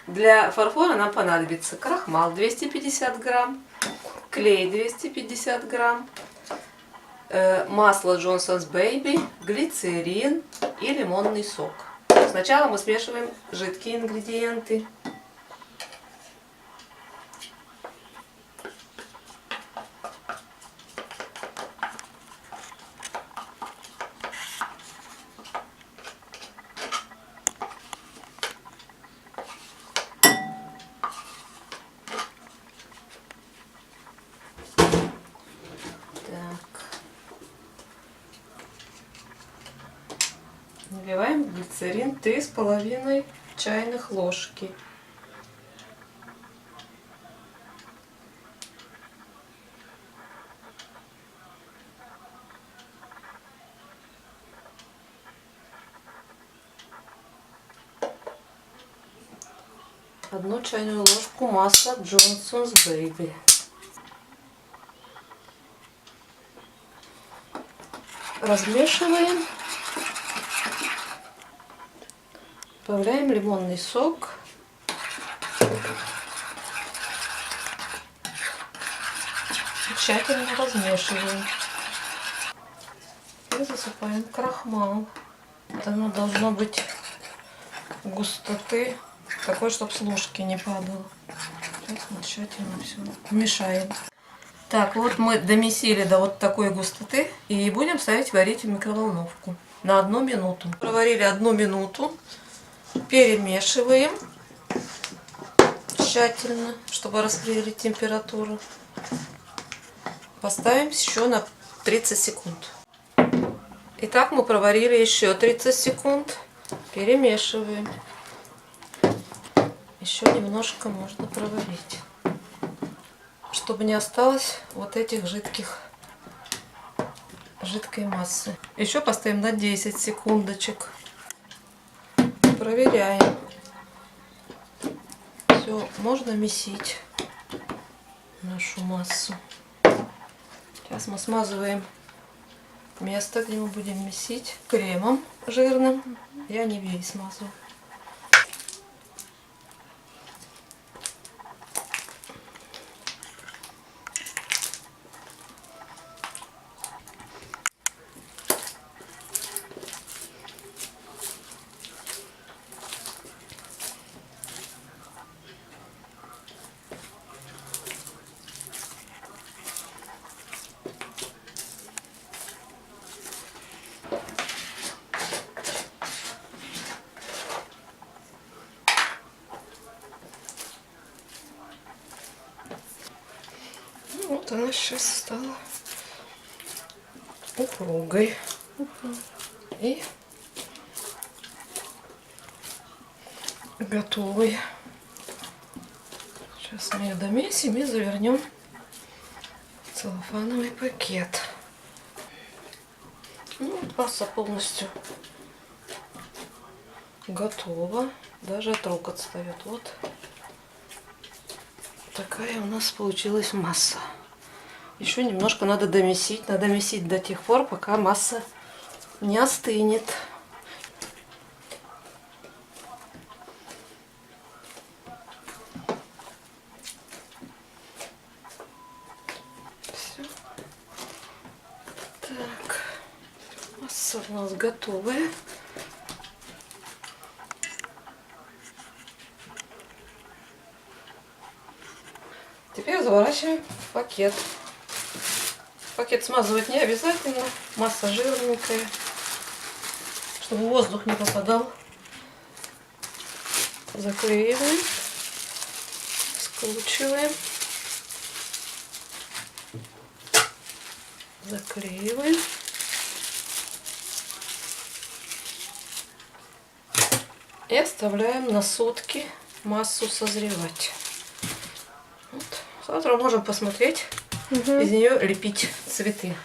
Для фарфора нам понадобится крахмал 250 грамм, клей 250 грамм, масло Johnson's Baby, глицерин и лимонный сок. Сначала мы смешиваем жидкие ингредиенты. Наливаем в глицерин 3,5 чайных ложки. Одну чайную ложку масла Johnson's Baby. Размешиваем. Добавляем лимонный сок. Тщательно размешиваем. И засыпаем крахмал. Вот оно должно быть густоты такой, чтобы с ложки не падало. Сейчас мы тщательно все мешаем. Так, вот мы домесили до вот такой густоты и будем ставить варить в микроволновку на 1 минуту. Проварили 1 минуту. Перемешиваем тщательно, чтобы распределить температуру. Поставим еще на 30 секунд. Итак, мы проварили еще 30 секунд. Перемешиваем. Еще немножко можно проварить, чтобы не осталось вот этих жидкой массы. Еще поставим на 10 секундочек. Проверяем. Все, можно месить нашу массу. Сейчас мы смазываем место, где мы будем месить, кремом жирным. Я не весь смазываю. Вот она сейчас стала упругой. И готовой. Сейчас мы ее домесим и завернем в целлофановый пакет. Ну, вот масса полностью готова. Даже от рук отстает. Вот такая у нас получилась масса. Еще немножко надо домесить. Надо месить до тех пор, пока масса не остынет. Все. Так. Масса у нас готовая. Теперь заворачиваем в пакет. Пакет смазывать не обязательно. Масса жирненькая, чтобы воздух не попадал. Заклеиваем, скручиваем, заклеиваем. И оставляем на сутки массу созревать. Вот. Завтра можем посмотреть, из нее лепить цветы.